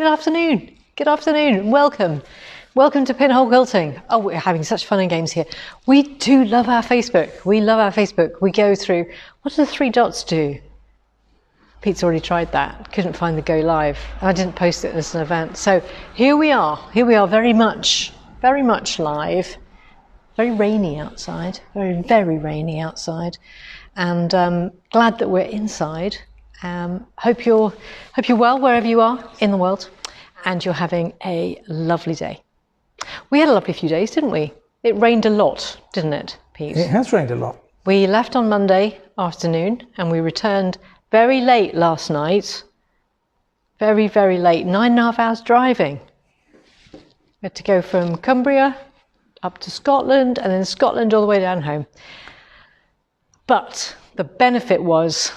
Good afternoon. Good afternoon. Welcome. Welcome to Pinhole Quilting. Oh, we're having such fun and games here. We do love our Facebook. We love our Facebook. We go through, what do the three dots do? Pete's already tried that. Couldn't find the go live. I didn't post it as an event. So here we are. Here we are very much live. Very rainy outside. Very, very rainy outside. And glad that we're inside. Hope you're well wherever you are in the world, and you're having a lovely day. We had a lovely few days, didn't we? It rained a lot, didn't it, Pete? It has rained a lot. We left on Monday afternoon and we returned very late last night. Very, very late. 9.5 hours driving. We had to go from Cumbria up to Scotland and then Scotland all the way down home. But the benefit was,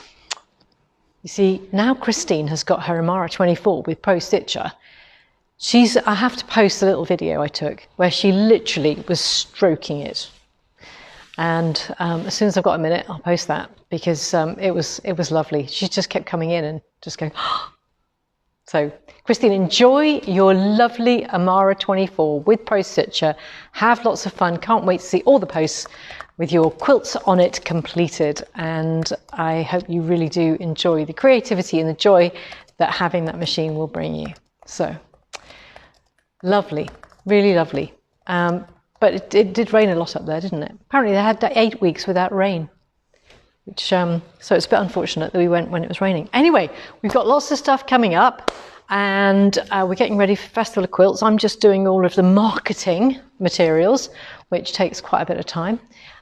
you see, now Christine has got her Amara 24 with Pro Stitcher. I have to post a little video I took where she literally was stroking it. And as soon as I've got a minute, I'll post that because it was lovely. She just kept coming in and just going, oh. So Christine, enjoy your lovely Amara 24 with Pro Stitcher. Have lots of fun. Can't wait to see all the posts with your quilts on it completed. And I hope you really do enjoy the creativity and the joy that having that machine will bring you. So lovely, really lovely. But it did rain a lot up there, didn't it? Apparently they had 8 weeks without rain, which so it's a bit unfortunate that we went when it was raining. Anyway, we've got lots of stuff coming up, and we're getting ready for Festival of Quilts. I'm just doing all of the marketing materials, which takes quite a bit of time.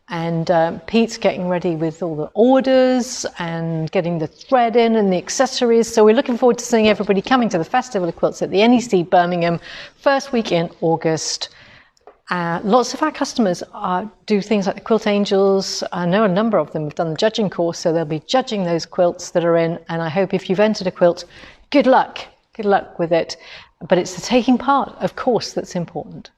And Pete's getting ready with all the orders and getting the thread in and the accessories. So we're looking forward to seeing everybody coming to the Festival of Quilts at the NEC Birmingham, first week in August. Lots of our customers do things like the Quilt Angels. I know a number of them have done the judging course, so they'll be judging those quilts that are in. And I hope if you've entered a quilt, good luck with it. But it's the taking part, of course, that's important.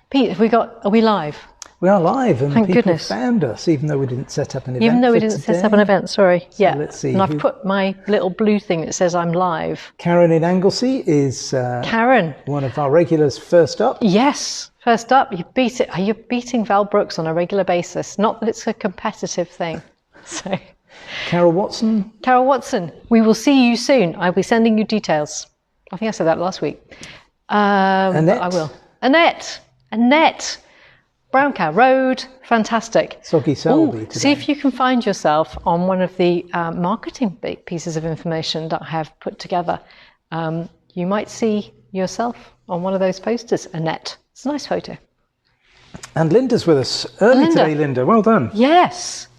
Pete, are we live? We are live, and Thank people goodness. found us, even though we didn't set up an event. Even though we didn't set up an event, sorry. So yeah. let's see. And I've put my little blue thing that says I'm live. Karen in Anglesey is Karen, one of our regulars first up. Yes, first up. You're beating Val Brooks on a regular basis. Not that it's a competitive thing. So, Carol Watson. Carol Watson, we will see you soon. I'll be sending you details. I think I said that last week. Annette. I will. Annette. Brown Cow Road, fantastic. Soggy Selby today. See if you can find yourself on one of the marketing pieces of information that I have put together. You might see yourself on one of those posters, Annette. It's a nice photo. And Linda's with us early today, Linda. Well done. Yes.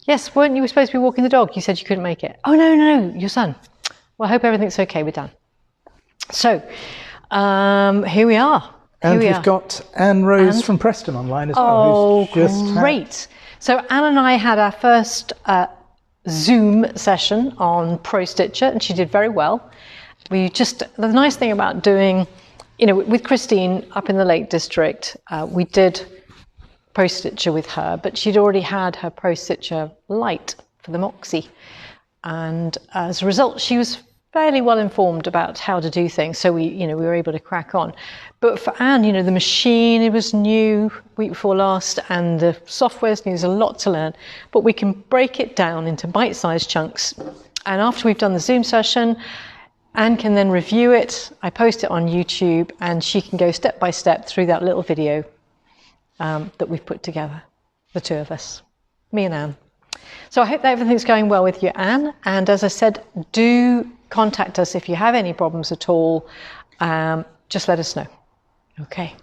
Yes, weren't you supposed to be walking the dog? You said you couldn't make it. Oh, no, your son. Well, I hope everything's okay with Dan. So, here we are. And we've got Anne Rose from Preston online as well. Oh, great. So Anne and I had our first Zoom session on Pro Stitcher, and she did very well. The nice thing about doing, with Christine up in the Lake District, we did Pro Stitcher with her, but she'd already had her Pro Stitcher Lite for the Moxie. And as a result, she was fairly well informed about how to do things, so we were able to crack on. But for Anne, the machine, it was new week before last, and the software's new. There's a lot to learn, but we can break it down into bite-sized chunks. And after we've done the Zoom session, Anne can then review it. I post it on YouTube, and she can go step by step through that little video that we've put together, the two of us, me and Anne. So I hope that everything's going well with you, Anne. And as I said, do contact us if you have any problems at all. Just let us know. Okay.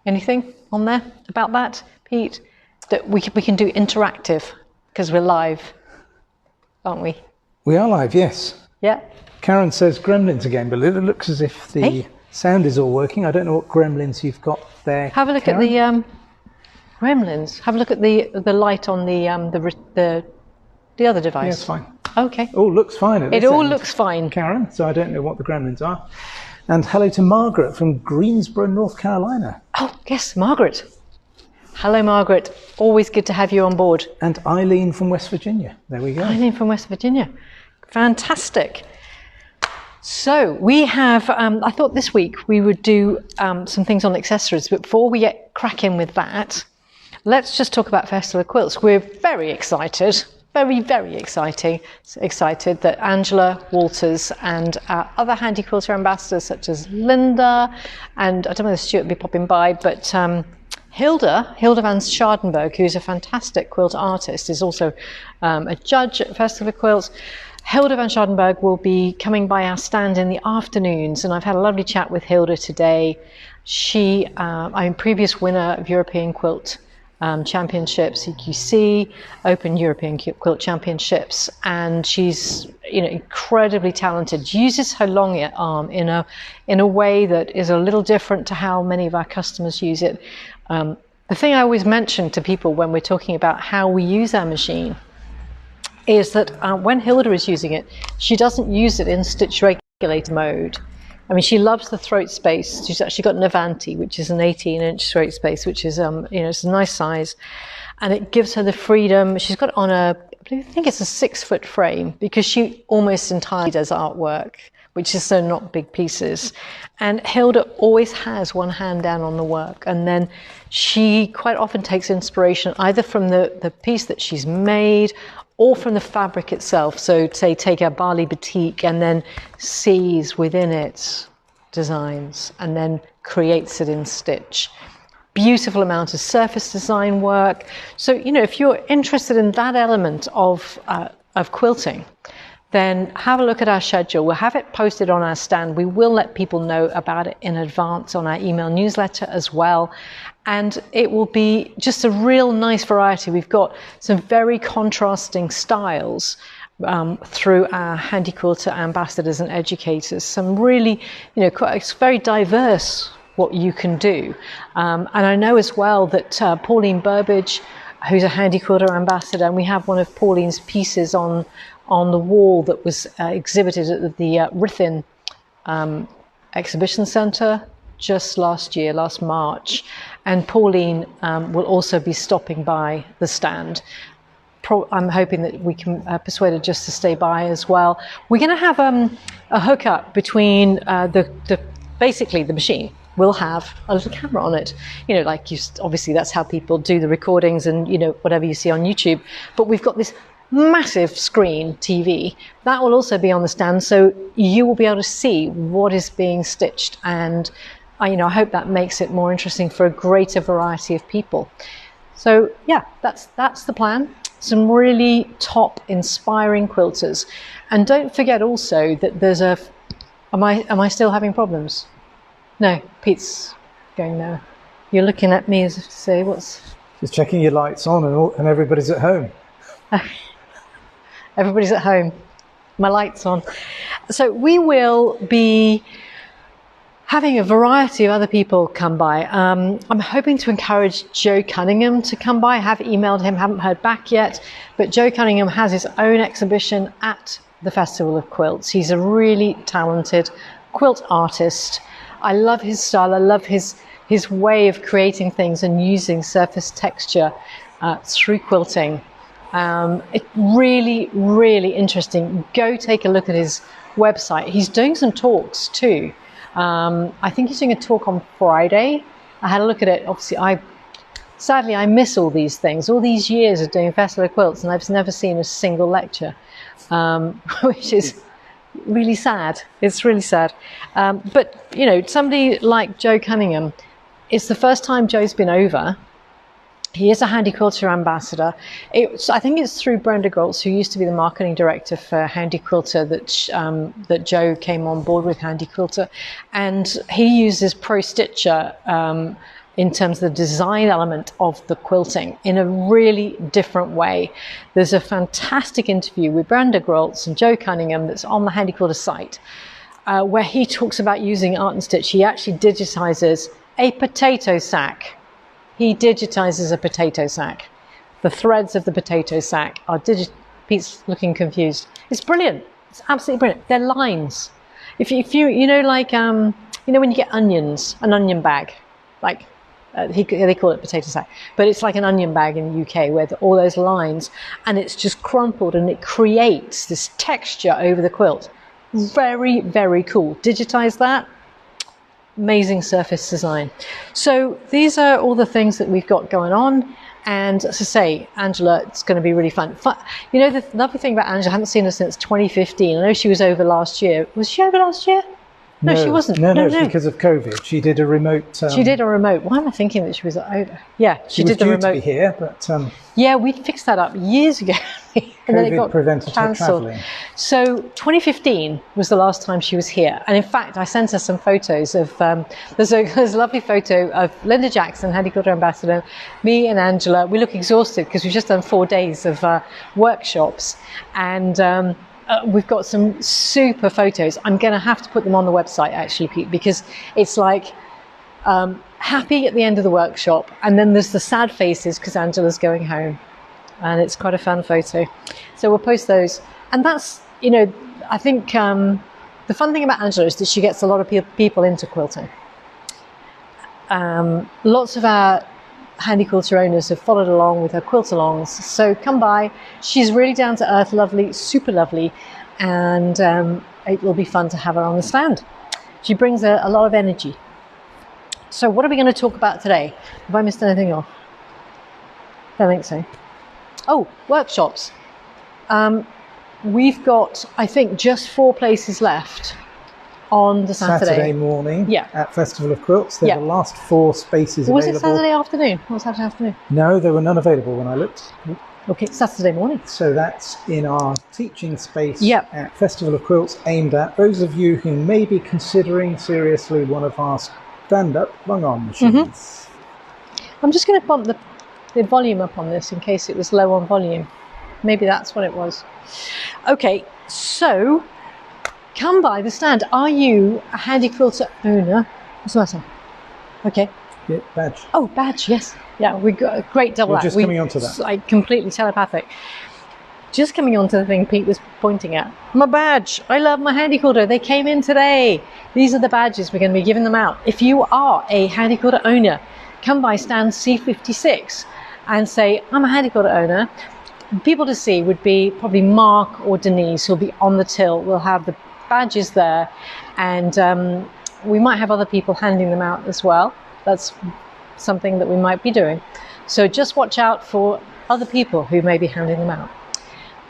Anything on there about that, Pete? That we can do interactive because we're live, aren't we? We are live, yes. Yeah. Karen says gremlins again, but it looks as if the sound is all working. I don't know what gremlins you've got there. Have a look at the gremlins. Have a look at the light on the other device. Yeah, it's fine. Okay. All looks fine. It all looks fine, Karen. So I don't know what the gremlins are. And hello to Margaret from Greensboro, North Carolina. Oh yes, Margaret. Hello, Margaret. Always good to have you on board. And Eileen from West Virginia. There we go. Eileen from West Virginia. Fantastic. So we have, I thought this week we would do some things on accessories, but before we get cracking with that, let's just talk about Festival of Quilts. We're very excited, very excited that Angela Walters and our other Handi Quilter ambassadors such as Linda, and I don't know if Stuart will be popping by, but Hilda van Schaardenberg, who's a fantastic quilt artist, is also a judge at Festival of Quilts. Hilda van Schaardenberg will be coming by our stand in the afternoons, and I've had a lovely chat with Hilda today. She, I'm previous winner of European Quilt Championships, EQC, Open European Quilt Championships, and she's incredibly talented. Uses her long arm in a way that is a little different to how many of our customers use it. The thing I always mention to people when we're talking about how we use our machine is that when Hilda is using it, she doesn't use it in stitch regulator mode. I mean, she loves the throat space. She's actually got an Avanti, which is an 18-inch throat space, which is, it's a nice size. And it gives her the freedom. She's got it on I think it's a 6-foot frame, because she almost entirely does artwork, which is so not big pieces. And Hilda always has one hand down on the work. And then she quite often takes inspiration either from the piece that she's made or from the fabric itself. So say take a Bali batik and then sees within it designs and then creates it in stitch. Beautiful amount of surface design work. So, if you're interested in that element of quilting, then have a look at our schedule. We'll have it posted on our stand. We will let people know about it in advance on our email newsletter as well. And it will be just a real nice variety. We've got some very contrasting styles through our Handi Quilter ambassadors and educators. Some really, it's very diverse what you can do. And I know as well that Pauline Burbage, who's a Handi Quilter ambassador, and we have one of Pauline's pieces on the wall that was exhibited at the Rithin Exhibition Centre just last March. And Pauline will also be stopping by the stand. I'm hoping that we can persuade her just to stay by as well. We're going to have a hookup between basically the machine. We'll have a little camera on it. Obviously that's how people do the recordings and, whatever you see on YouTube. But we've got this massive screen TV that will also be on the stand, so you will be able to see what is being stitched, and I hope that makes it more interesting for a greater variety of people. So yeah, that's the plan. Some really top inspiring quilters. And don't forget also that there's am I still having problems? No, Pete's going there. You're looking at me as if to say, what's... Just checking your lights on and everybody's at home. Everybody's at home. My light's on. So we will be having a variety of other people come by. I'm hoping to encourage Joe Cunningham to come by. I have emailed him, haven't heard back yet, but Joe Cunningham has his own exhibition at the Festival of Quilts. He's a really talented quilt artist. I love his style. I love his way of creating things and using surface texture through quilting. It's really, really interesting. Go take a look at his website. He's doing some talks too. I think he's doing a talk on Friday. I had a look at it. Obviously, sadly, I miss all these things. All these years of doing Festival of Quilts, and I've never seen a single lecture, which is really sad. It's really sad. But, somebody like Joe Cunningham, it's the first time Joe's been over. He is a Handi Quilter ambassador. I think it's through Brenda Groltz, who used to be the marketing director for Handi Quilter, that Joe came on board with Handi Quilter. And he uses Pro Stitcher in terms of the design element of the quilting in a really different way. There's a fantastic interview with Brenda Groltz and Joe Cunningham that's on the Handi Quilter site, where he talks about using Art and Stitch. He actually digitizes a potato sack. He digitizes a potato sack. The threads of the potato sack are Pete's looking confused. It's brilliant. It's absolutely brilliant. They're lines. If you when you get onions, an onion bag, like they call it potato sack, but it's like an onion bag in the UK where all those lines, and it's just crumpled and it creates this texture over the quilt. Very, very cool. Digitize that. Amazing surface design. So these are all the things that we've got going on. And as I say, Angela, it's going to be really fun. You know, the lovely thing about Angela, I haven't seen her since 2015. I know she was over last year. Was she over last year? No, she wasn't. No, it's because of COVID. She did a remote. She did a remote. Why am I thinking that she was over? Yeah, she did the due remote. To be here, but yeah, we fixed that up years ago, and then it got prevented her cancelled. travelling. So 2015 was the last time she was here, and in fact, I sent her some photos of. There's a lovely photo of Linda Jackson, Handi Quilter ambassador, me and Angela. We look exhausted because we've just done 4 days of workshops, and. We've got some super photos. I'm going to have to put them on the website, actually, Pete, because it's like happy at the end of the workshop, and then there's the sad faces because Angela's going home, and it's quite a fun photo. So we'll post those. And that's, you know, I think the fun thing about Angela is that she gets a lot of people into quilting. Lots of our Handi Quilter owners have followed along with her quilt-alongs, so come by. She's really down to earth, lovely, super lovely, and it will be fun to have her on the stand. She brings a lot of energy. So what are we going to talk about today? Have I missed anything off? I don't think so. Oh, workshops. We've got, I think, just 4 places left on the Saturday morning at Festival of Quilts. They're the last 4 spaces was available. Was it Saturday afternoon? Or Saturday afternoon? No, there were none available when I looked. Okay, Saturday morning. So that's in our teaching space at Festival of Quilts, aimed at those of you who may be considering seriously one of our stand-up long-arm machines. Mm-hmm. I'm just going to bump the volume up on this in case it was low on volume. Maybe that's what it was. Okay, so come by the stand. Are you a Handi Quilter owner? What's the matter? Okay. Yeah, badge. Oh, badge, yes. Yeah, we got a great double act. Just coming onto that. Like completely telepathic. Just coming on to the thing Pete was pointing at. My badge. I love my Handi Quilter. They came in today. These are the badges. We're going to be giving them out. If you are a Handi Quilter owner, come by stand C56 and say, I'm a Handi Quilter owner. People to see would be probably Mark or Denise, who'll be on the till. We'll have the badges there, and we might have other people handing them out as well. That's something that we might be doing. So just watch out for other people who may be handing them out.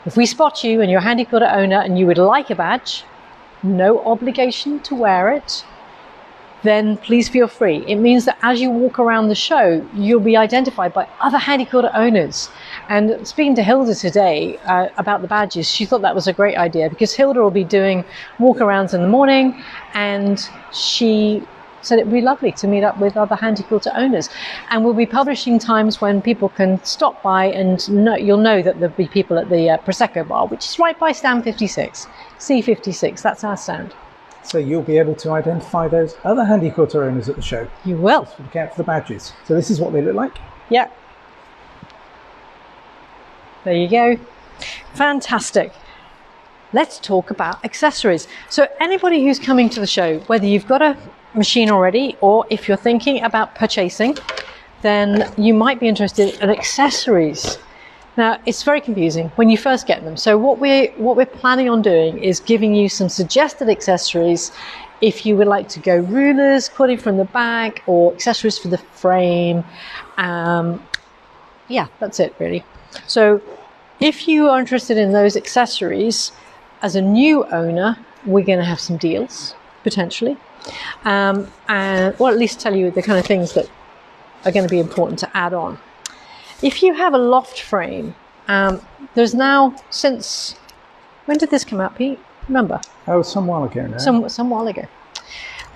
If we spot you and you're a Handi Quilter owner and you would like a badge, no obligation to wear it, then please feel free. It means that as you walk around the show, you'll be identified by other Handi Quilter owners. And speaking to Hilda today about the badges, she thought that was a great idea because Hilda will be doing walk-arounds in the morning, and she said it'd be lovely to meet up with other Handi Quilter owners. And we'll be publishing times when people can stop by, and you'll know that there'll be people at the Prosecco Bar, which is right by stand 56, C56, that's our stand. So you'll be able to identify those other Handi Quilter owners at the show. You will. Just look out for the badges. So this is what they look like. Yeah. There you go. Fantastic. Let's talk about accessories. So anybody who's coming to the show, whether you've got a machine already or if you're thinking about purchasing, then you might be interested in accessories. Now, it's very confusing when you first get them. So what we're planning on doing is giving you some suggested accessories if you would like to go rulers, quilting from the back, or accessories for the frame. Yeah, that's it really. So if you are interested in those accessories, as a new owner, we're going to have some deals, potentially. Or at least tell you the kind of things that are going to be important to add on. If you have a loft frame, there's now, since, when did this come out, Pete? Remember? Oh, some while ago now. Some while ago.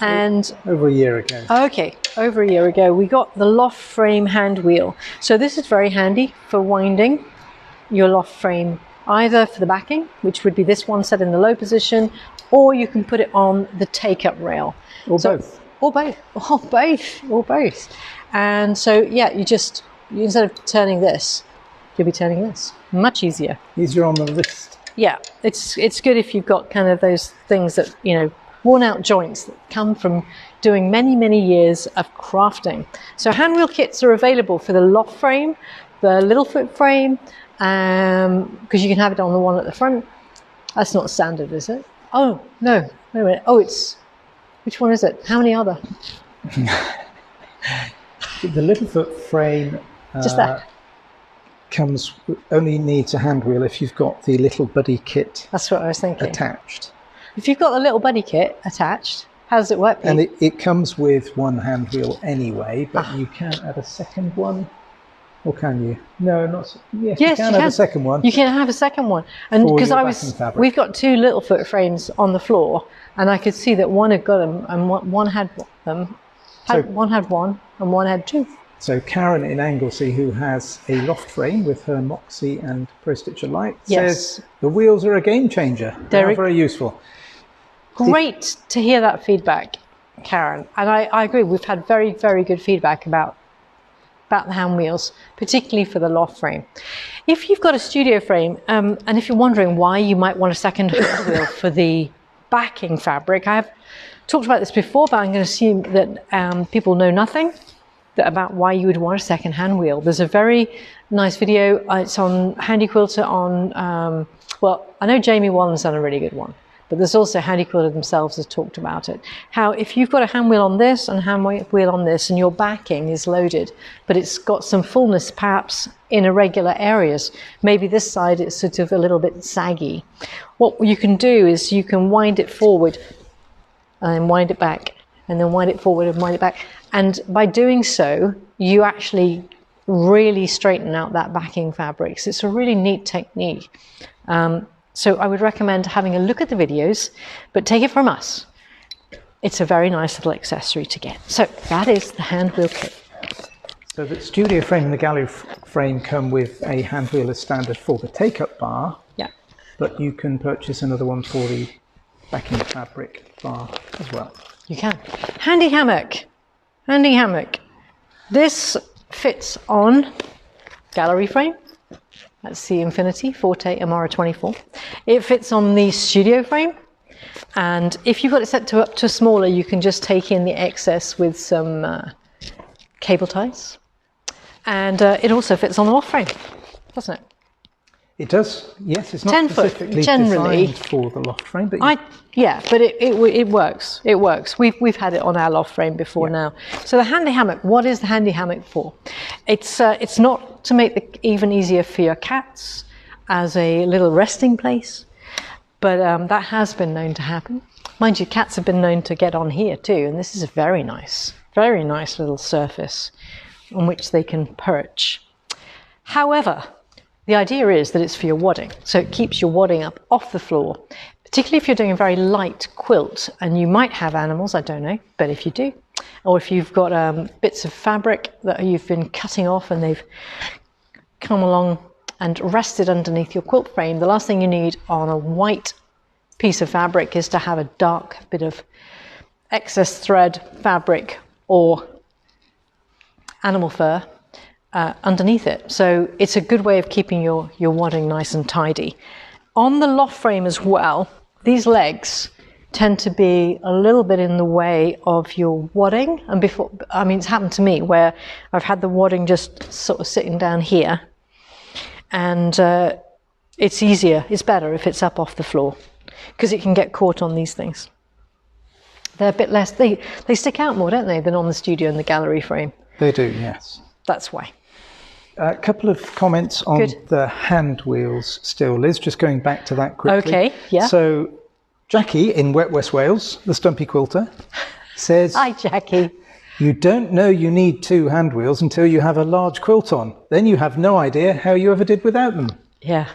And over a year ago. Okay, over a year ago, we got the loft frame hand wheel. So this is very handy for winding your loft frame, either for the backing, which would be this one set in the low position, or you can put it on the take-up rail. Or both. Or both. Or both. Or both. And so, yeah, instead of turning this, you'll be turning this. Much easier. Easier on the wrist. Yeah, it's good if you've got kind of those things that, worn out joints that come from doing many, many years of crafting. So hand wheel kits are available for the loft frame, the little foot frame, because you can have it on the one at the front. That's not standard, is it? Oh, no. Wait a minute. Oh, which one is it? How many are there? The Littlefoot frame Just that. only needs a hand wheel if you've got the little buddy kit. That's what I was thinking. Attached. If you've got the little buddy kit attached, how does it work, Pete? And it comes with one hand wheel anyway, but you can add a second one. Or can you? No, not. Yes, you can have a second one. You can have a second one, and because we've got two Littlefoot frames on the floor, and I could see that one had got them, and one had them. One had one, and one had two. So Karen in Anglesey, who has a loft frame with her Moxie and Pro Stitcher light, says the wheels are a game changer. They're very useful. Great to hear that feedback, Karen. And I agree. We've had very, very good feedback about the hand wheels, particularly for the loft frame. If you've got a studio frame, and if you're wondering why you might want a second hand wheel for the backing fabric, I have talked about this before, but I'm going to assume that people know nothing about why you would want a second hand wheel. There's a very nice video. It's on Handi Quilter on, well, I know Jamie Wallen's done a really good one, but there's also Handi Quilter themselves has talked about it. How if you've got a hand wheel on this and a hand wheel on this and your backing is loaded, but it's got some fullness perhaps in irregular areas, maybe this side it's sort of a little bit saggy. What you can do is you can wind it forward and wind it back, and then wind it forward and wind it back. And by doing so, you actually really straighten out that backing fabric. So it's a really neat technique. So I would recommend having a look at the videos, but take it from us. It's a very nice little accessory to get. So that is the hand wheel kit. So the studio frame and the gallery frame come with a hand wheel as standard for the take-up bar. Yeah. But you can purchase another one for the backing fabric bar as well. You can. Handi hammock. Handi hammock. This fits on gallery frame. That's the Infinity Forte Amara 24. It fits on the studio frame. And if you've got it set up to smaller, you can just take in the excess with some cable ties. And it also fits on the loft frame, doesn't it? It does, yes. It's not 10 foot, specifically generally designed for the loft frame, but yeah, but it works. It works. We've had it on our loft frame before now. So the Handi hammock. What is the Handi hammock for? It's not to make it even easier for your cats as a little resting place, but that has been known to happen. Mind you, cats have been known to get on here too, and this is a very nice little surface on which they can perch. However, the idea is that it's for your wadding, so it keeps your wadding up off the floor, particularly if you're doing a very light quilt, and you might have animals, I don't know, but if you do, or if you've got bits of fabric that you've been cutting off and they've come along and rested underneath your quilt frame, the last thing you need on a white piece of fabric is to have a dark bit of excess thread, fabric, or animal fur underneath it. So it's a good way of keeping your wadding nice and tidy. On the loft frame as well, these legs tend to be a little bit in the way of your wadding. And before, I mean, it's happened to me where I've had the wadding just sort of sitting down here, and it's easier, it's better if it's up off the floor, because it can get caught on these things. They're a bit less, they stick out more, don't they, than on the studio and the gallery frame. They do, yes. That's why. A couple of comments on the hand wheels still, Liz, just going back to that quickly. Okay, yeah. So Jackie in Wet West Wales, the Stumpy Quilter, says... Hi, Jackie. You don't know you need two hand wheels until you have a large quilt on. Then you have no idea how you ever did without them. Yeah.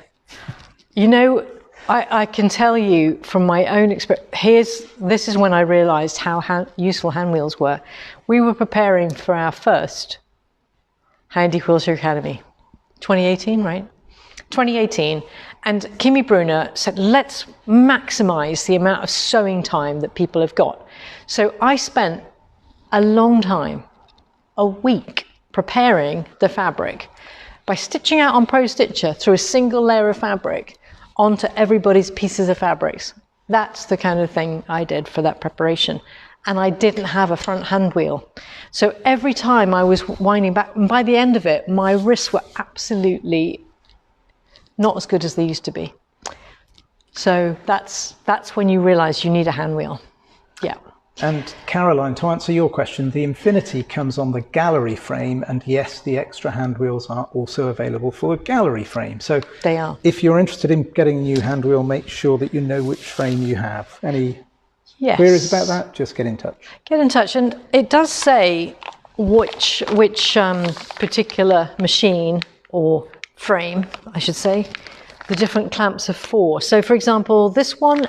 You know, I can tell you from my own experience, this is when I realised how useful hand wheels were. We were preparing for our first Handi Quilter Academy, 2018, right? 2018, and Kimmy Brunner said, let's maximise the amount of sewing time that people have got. So I spent a long time, a week, preparing the fabric by stitching out on Pro Stitcher through a single layer of fabric onto everybody's pieces of fabrics. That's the kind of thing I did for that preparation. And I didn't have a front hand wheel. So every time I was winding back, and by the end of it, my wrists were absolutely not as good as they used to be. So that's when you realize you need a hand wheel. Yeah. And Caroline, to answer your question, the Infinity comes on the gallery frame, and yes, the extra hand wheels are also available for a gallery frame. So they are. If you're interested in getting a new hand wheel, make sure that you know which frame you have. Any queries about that, just get in touch. Get in touch, and it does say which particular machine or frame, I should say, the different clamps are for. So for example, this one,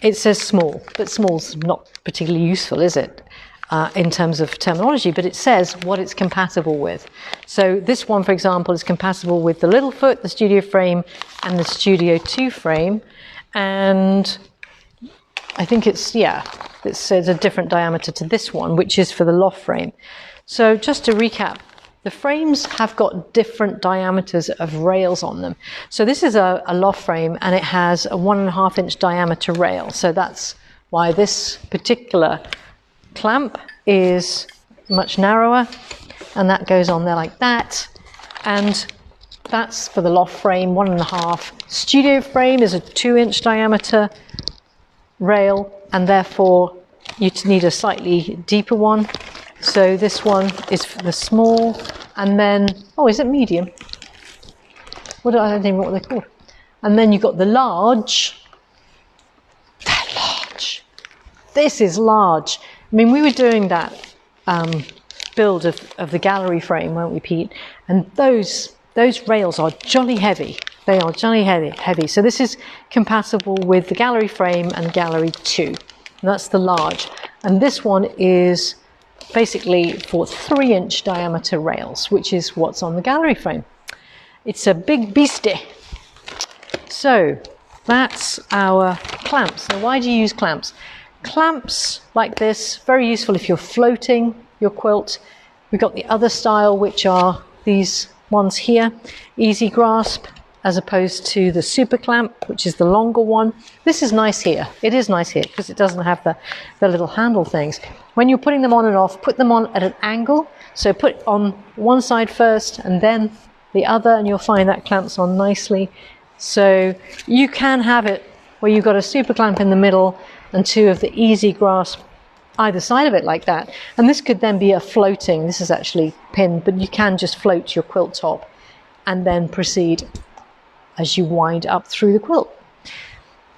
it says small, but small's not particularly useful, is it, in terms of terminology, but it says what it's compatible with. So this one, for example, is compatible with the little foot, the studio frame, and the Studio 2 frame. And I think it says a different diameter to this one, which is for the loft frame. So just to recap, the frames have got different diameters of rails on them. So this is a loft frame, and it has a 1.5 inch diameter rail. So that's why this particular clamp is much narrower, and that goes on there like that. And that's for the loft frame, 1.5. Studio frame is a 2 inch diameter rail, and therefore you need a slightly deeper one. So this one is for the small, and then, oh, is it medium? I don't even know what they're called. And then you've got the large. They're large. This is large. I mean, we were doing that build of the gallery frame, weren't we, Pete? And those rails are jolly heavy. They are jolly heavy. So this is compatible with the gallery frame and gallery 2. And that's the large. And this one is basically for 3 inch diameter rails, which is what's on the gallery frame. It's a big beastie. So that's our clamps. Now, why do you use clamps? Clamps like this, very useful if you're floating your quilt. We've got the other style, which are these ones here, easy grasp, as opposed to the super clamp, which is the longer one. This is nice here. It is nice here because it doesn't have the little handle things. When you're putting them on and off, put them on at an angle. So put on one side first and then the other, and you'll find that clamps on nicely. So you can have it where you've got a super clamp in the middle and 2 of the easy grasp either side of it like that. And this could then be a floating, this is actually pinned, but you can just float your quilt top and then proceed as you wind up through the quilt.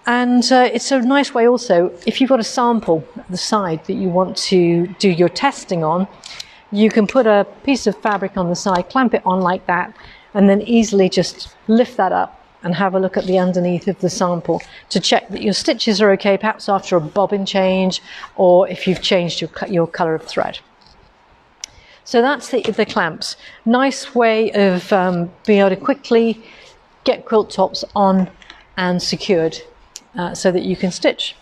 And it's a nice way also, if you've got a sample at the side that you want to do your testing on, you can put a piece of fabric on the side, clamp it on like that, and then easily just lift that up and have a look at the underneath of the sample to check that your stitches are okay, perhaps after a bobbin change, or if you've changed your colour of thread. So that's the clamps. Nice way of being able to quickly get quilt tops on and secured so that you can stitch.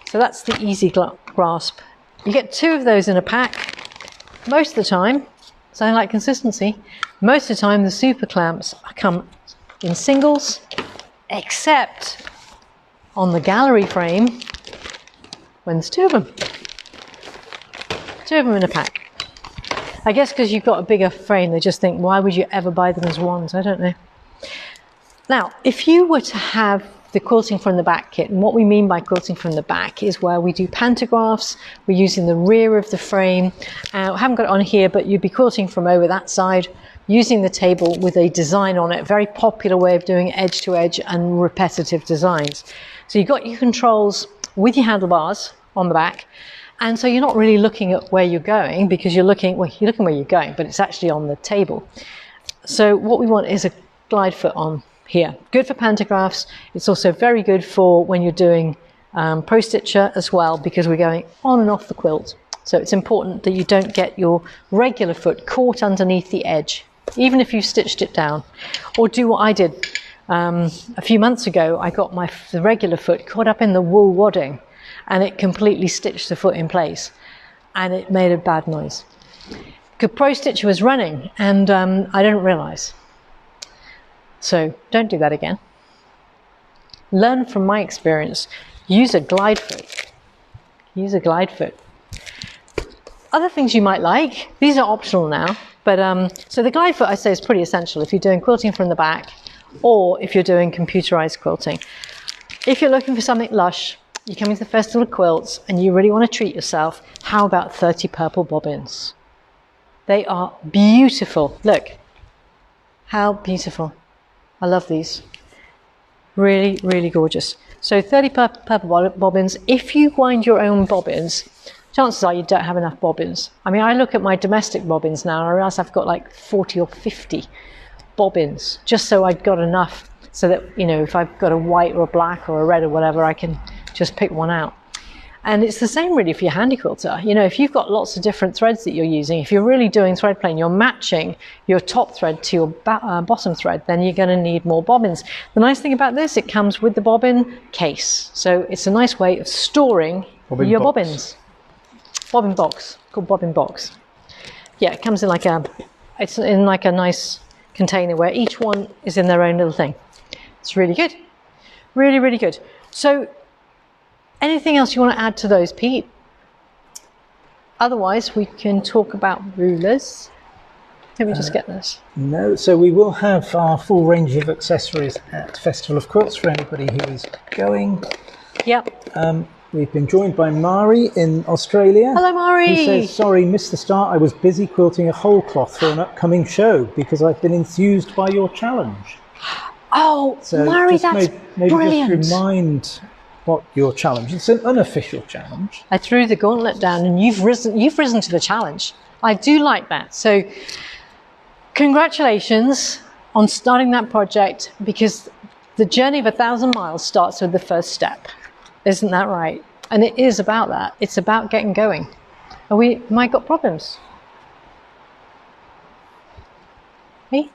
So that's the easy grasp. You get 2 of those in a pack. Most of the time, so I like consistency, most of the time the super clamps come in singles, except on the gallery frame when there's 2 of them. 2 of them in a pack. I guess because you've got a bigger frame, they just think, why would you ever buy them as ones? I don't know. Now, if you were to have the quilting from the back kit, and what we mean by quilting from the back is where we do pantographs, we're using the rear of the frame. I haven't got it on here, but you'd be quilting from over that side, using the table with a design on it, very popular way of doing edge to edge and repetitive designs. So you've got your controls with your handlebars on the back, and so you're not really looking at where you're going because you're looking where you're going, but it's actually on the table. So what we want is a glide foot on here. Good for pantographs. It's also very good for when you're doing pro stitcher as well, because we're going on and off the quilt. So it's important that you don't get your regular foot caught underneath the edge, even if you've stitched it down. Or do what I did a few months ago. I got the regular foot caught up in the wool wadding, and it completely stitched the foot in place, and it made a bad noise. Because pro stitcher was running, and I didn't realize. So don't do that again. Learn from my experience. Use a glide foot. Use a glide foot. Other things you might like, these are optional now, but so the glide foot, I say, is pretty essential if you're doing quilting from the back or if you're doing computerized quilting. if you're looking for something lush, you're coming to the Festival of Quilts and you really want to treat yourself, how about 30 purple bobbins? They are beautiful. Look, how beautiful. I love these. Really, really gorgeous. So 30 purple bobbins. If you wind your own bobbins, chances are you don't have enough bobbins. I mean, I look at my domestic bobbins now and I realize I've got like 40 or 50 bobbins, just so I've got enough so that, you know, if I've got a white or a black or a red or whatever, I can just pick one out. And it's the same really for your Handi Quilter. You know, if you've got lots of different threads that you're using, if you're really doing thread playing, you're matching your top thread to your bottom thread, then you're going to need more bobbins. The nice thing about this, it comes with the bobbin case. So it's a nice way of storing your bobbins. Bobbin box, called bobbin box. Yeah, it comes in like it's in like a nice container where each one is in their own little thing. It's really good. Really, really good. So anything else you want to add to those, Pete? Otherwise, we can talk about rulers. Let me just get this. No, so we will have our full range of accessories at Festival of Quilts for anybody who is going. Yep. We've been joined by Mairi in Australia. Hello, Mairi. He says, sorry, missed the start. I was busy quilting a whole cloth for an upcoming show because I've been enthused by your challenge. Oh, so Mairi, that's maybe brilliant. Just remind what your challenge. It's an unofficial challenge. I threw the gauntlet down and you've risen to the challenge. I do like that. So congratulations on starting that project, because the journey of 1,000 miles starts with the first step. Isn't that right? And it is about that. It's about getting going. Am I got problems? Hey?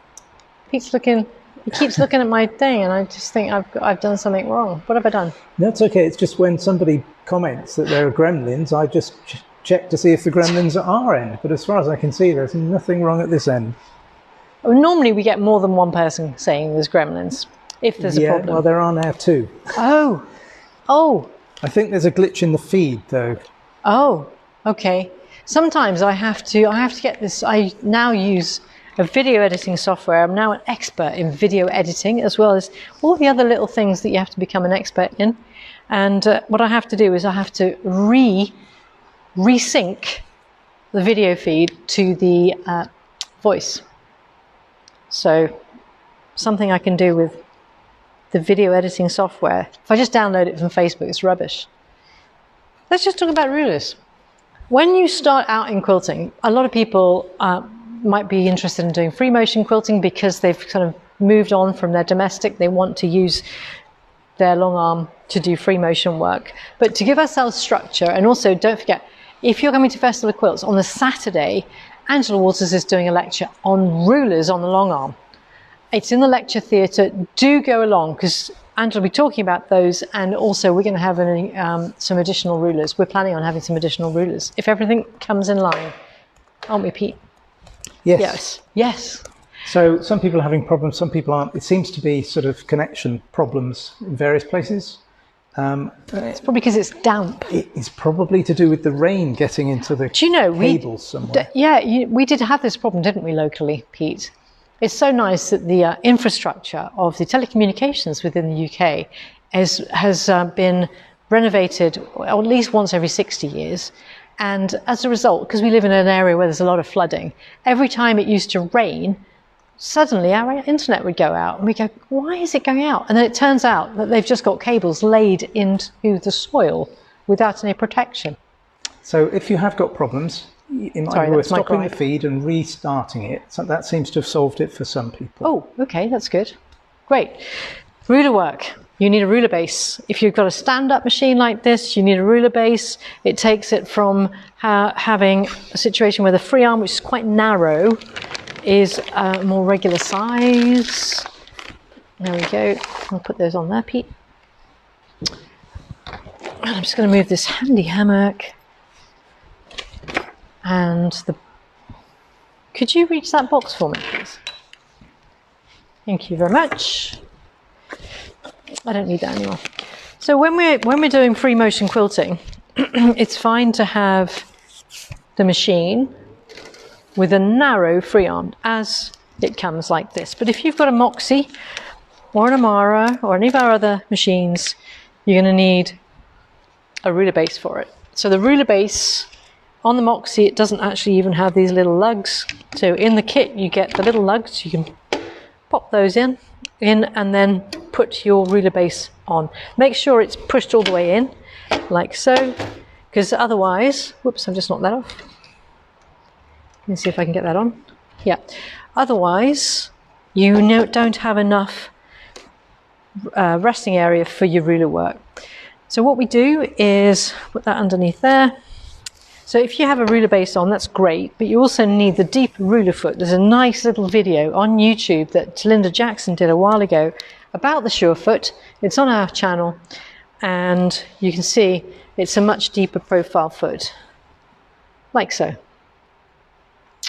Pete's looking. He keeps looking at my thing, and I just think I've done something wrong. What have I done? No, it's okay. It's just when somebody comments that there are gremlins, I just check to see if the gremlins are at our end. But as far as I can see, there's nothing wrong at this end. Normally, we get more than one person saying there's gremlins, if there's a problem. Yeah, well, there are now two. Oh. Oh. I think there's a glitch in the feed, though. Oh, okay. Sometimes I have to get this. I now use a video editing software. I'm now an expert in video editing, as well as all the other little things that you have to become an expert in. And what I have to do is I have to resync the video feed to the voice. So something I can do with the video editing software. If I just download it from Facebook, it's rubbish. Let's just talk about rulers. When you start out in quilting, a lot of people might be interested in doing free motion quilting because they've kind of moved on from their domestic. They want to use their long arm to do free motion work. But to give ourselves structure, and also don't forget, if you're coming to Festival of Quilts on the Saturday, Angela Waters is doing a lecture on rulers on the long arm. It's in the lecture theatre. Do go along, because Angela will be talking about those, and also we're going to have some additional rulers. We're planning on having some additional rulers, if everything comes in line. Aren't we, Pete? Yes. Yes. Yes. So some people are having problems, some people aren't. It seems to be sort of connection problems in various places. It's probably because it's damp. It's probably to do with the rain getting into the cables somewhere. We did have this problem, didn't we, locally, Pete? It's so nice that the infrastructure of the telecommunications within the UK has been renovated at least once every 60 years. And as a result, because we live in an area where there's a lot of flooding, every time it used to rain, suddenly our internet would go out. And we go, why is it going out? And then it turns out that they've just got cables laid into the soil without any protection. So if you have got problems, it might be worth stopping the feed and restarting it. So that seems to have solved it for some people. Oh, okay, that's good. Great. Ruler work. You need a ruler base. If you've got a stand-up machine like this, you need a ruler base. It takes it from having a situation where the free arm, which is quite narrow, is a more regular size. There we go. I'll put those on there, Pete. I'm just going to move this handy hammock. And could you reach that box for me, please? Thank you very much. I don't need that anymore. So when we're doing free motion quilting, it's fine to have the machine with a narrow free arm as it comes like this. But if you've got a Moxie or an Amara or any of our other machines, you're going to need a ruler base for it. So the ruler base on the Moxie, it doesn't actually even have these little lugs. So in the kit you get the little lugs. You can pop those in and then put your ruler base on. Make sure it's pushed all the way in, like so, because otherwise, whoops, I've just knocked that off. Let me see if I can get that on. Yeah, otherwise you don't have enough resting area for your ruler work. So what we do is put that underneath there. So if you have a ruler base on, that's great, but you also need the deep ruler foot. There's a nice little video on YouTube that Linda Jackson did a while ago about the Surefoot. It's on our channel, and you can see it's a much deeper profile foot, like so.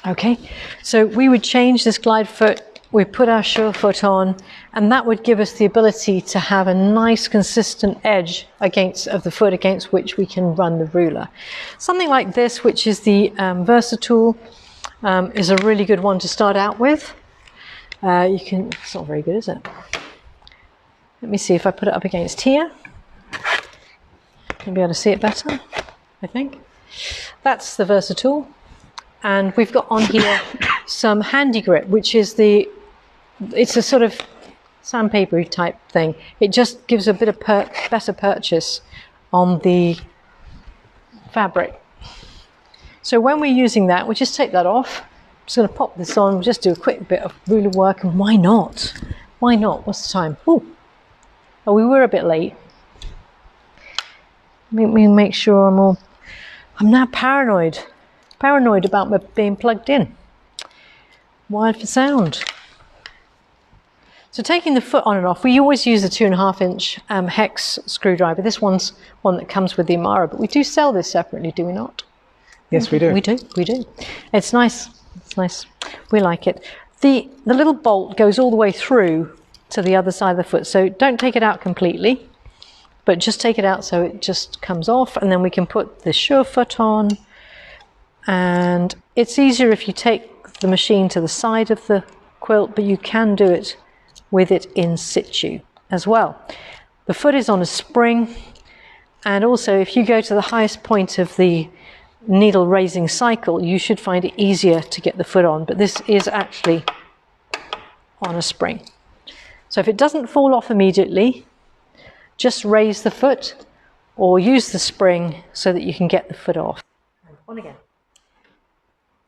Okay, so we would change this glide foot, we put our Surefoot on, and that would give us the ability to have a nice consistent edge of the foot against which we can run the ruler. Something like this, which is the Versatool, is a really good one to start out with. It's not very good, is it? Let me see if I put it up against here. You'll be able to see it better, I think. That's the Versatool. And we've got on here some Handi Grip, which is it's a sort of sandpaper type thing. It just gives a bit of better purchase on the fabric. So when we're using that, we just take that off. I'm just going to pop this on. We'll just do a quick bit of ruler work, and why not? Why not? What's the time? Ooh. Oh, we were a bit late. Let me make sure I'm now paranoid about being plugged in. Wired for sound. So taking the foot on and off, we always use a 2.5 inch hex screwdriver. This one's one that comes with the Amara, but we do sell this separately, do we not? Yes, we do. We do. It's nice. It's nice. We like it. The little bolt goes all the way through to the other side of the foot, so don't take it out completely, but just take it out so it just comes off, and then we can put the Surefoot on. And it's easier if you take the machine to the side of the quilt, but you can do it with it in situ as well. The foot is on a spring, and also if you go to the highest point of the needle raising cycle, you should find it easier to get the foot on, but this is actually on a spring. So if it doesn't fall off immediately, just raise the foot or use the spring so that you can get the foot off. On again.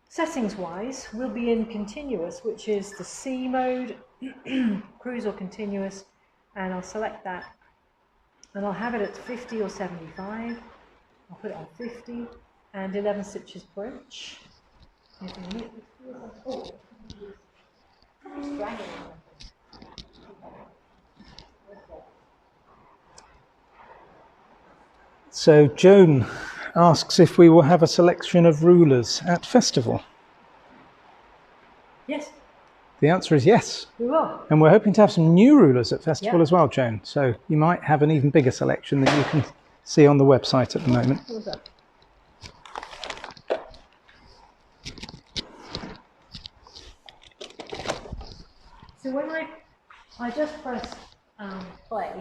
Settings wise, we'll be in continuous, which is the C mode, cruise or continuous, and I'll select that, and I'll have it at 50 or 75. I'll put it on 50 and 11 stitches per inch. So Joan asks if we will have a selection of rulers at Festival. Yes. The answer is yes. We will. And we're hoping to have some new rulers at Festival as well, Joan. So you might have an even bigger selection than you can see on the website at the moment. What was that? So when I just press play,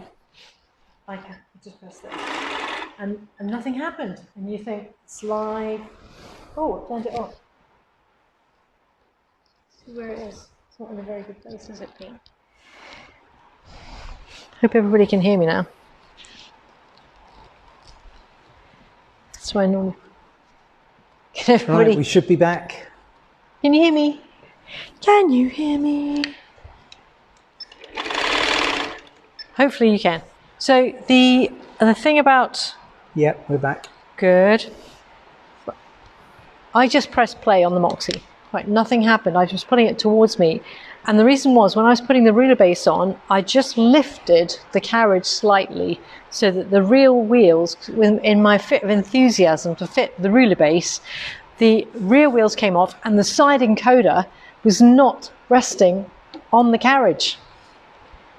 I just press this, and nothing happened, and you think it's live. Oh, I turned it off. See where it is. It's not in a very good place, is it, Pete? Hope everybody can hear me now. That's why I normally. Can everybody? Right, we should be back. Can you hear me? Can you hear me? Hopefully you can. So the thing about... Yep, we're back. Good. I just pressed play on the Moxie. Right, nothing happened. I was putting it towards me. And the reason was, when I was putting the ruler base on, I just lifted the carriage slightly so that the real wheels, in my fit of enthusiasm to fit the ruler base, the rear wheels came off and the side encoder was not resting on the carriage.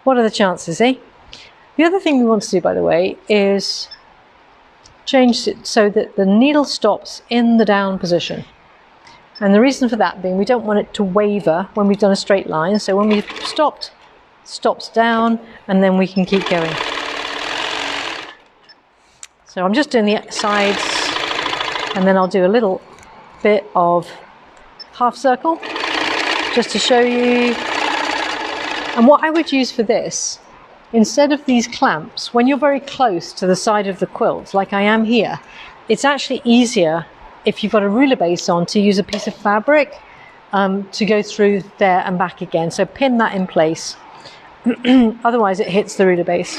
What are the chances, eh? The other thing we want to do, by the way, is change it so that the needle stops in the down position. And the reason for that being, we don't want it to waver when we've done a straight line. So when we've stopped stops down, and then we can keep going. So I'm just doing the sides, and then I'll do a little bit of half circle just to show you. And what I would use for this, instead of these clamps, when you're very close to the side of the quilt, like I am here, it's actually easier if you've got a ruler base on to use a piece of fabric to go through there and back again. So pin that in place. Otherwise it hits the ruler base.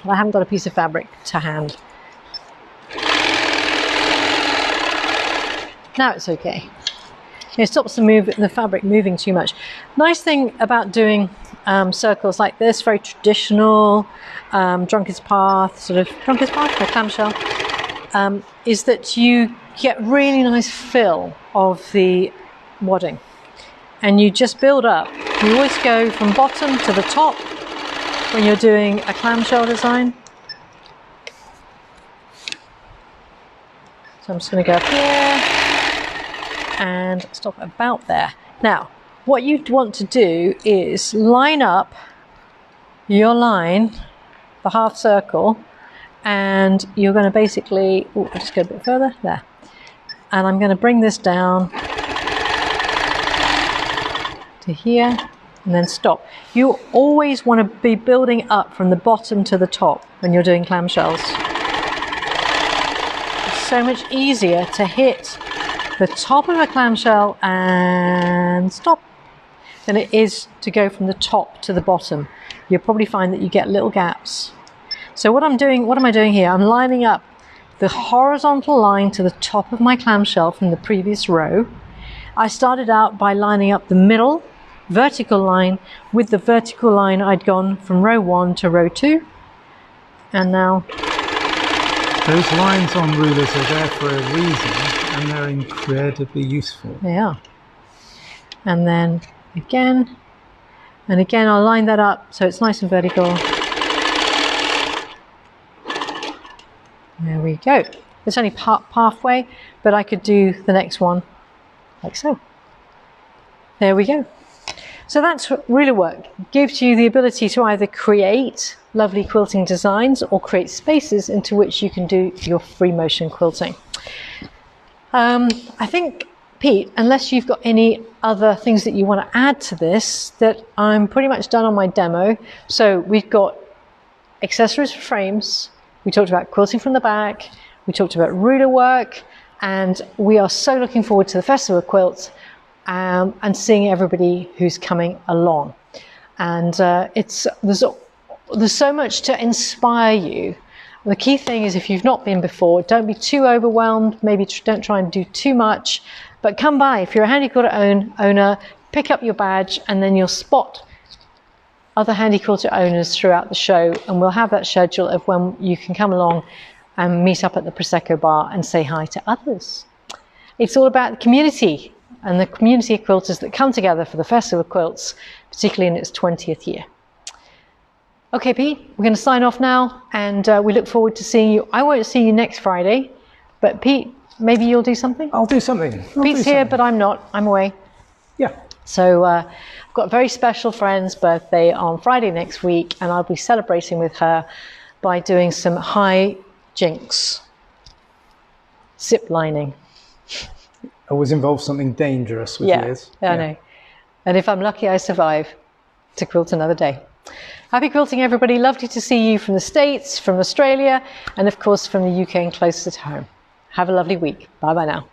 I haven't got a piece of fabric to hand. Now it's okay. It stops the fabric moving too much. Nice thing about doing circles like this, very traditional, drunkard's path, or clamshell, is that you get really nice fill of the wadding. And you just build up. You always go from bottom to the top when you're doing a clamshell design. So I'm just going to go up here and stop about there. Now, what you'd want to do is line up your line, the half circle, and you're going to basically, I'll just go a bit further, there. And I'm going to bring this down to here and then stop. You always want to be building up from the bottom to the top when you're doing clamshells. It's so much easier to hit the top of a clamshell and stop than it is to go from the top to the bottom. You'll probably find that you get little gaps. So what am I doing here? I'm lining up the horizontal line to the top of my clamshell from the previous row. I started out by lining up the middle vertical line with the vertical line I'd gone from row 1 to row 2. And now... Those lines on rulers are there for a reason, and they're incredibly useful. They are. And then again, and again I'll line that up so it's nice and vertical. There we go. It's only halfway, but I could do the next one like so. There we go. So that's ruler work. It gives you the ability to either create lovely quilting designs or create spaces into which you can do your free motion quilting. I think, Pete, unless you've got any other things that you want to add to this, that I'm pretty much done on my demo. So we've got accessories for frames. We talked about quilting from the back. We talked about ruler work. And we are so looking forward to the Festival of Quilts and seeing everybody who's coming along. And there's so much to inspire you. The key thing is, if you've not been before, don't be too overwhelmed. Maybe don't try and do too much, but come by. If you're a Handi Quilter owner, pick up your badge, and then you'll spot other Handi Quilter owners throughout the show, and we'll have that schedule of when you can come along and meet up at the Prosecco Bar and say hi to others. It's all about the community and the community of quilters that come together for the Festival of Quilts, particularly in its 20th year. Okay, Pete, we're going to sign off now, and we look forward to seeing you. I won't see you next Friday, but Pete, maybe you'll do something? I'll do something. Pete's here, but I'm not. I'm away. Yeah. So I've got a very special friend's birthday on Friday next week, and I'll be celebrating with her by doing some high jinks, zip lining. Always involves something dangerous with yours. Yeah, I know. And if I'm lucky, I survive to quilt another day. Happy quilting, everybody. Lovely to see you from the States, from Australia, and of course from the UK and close at home. Have a lovely week. Bye bye now.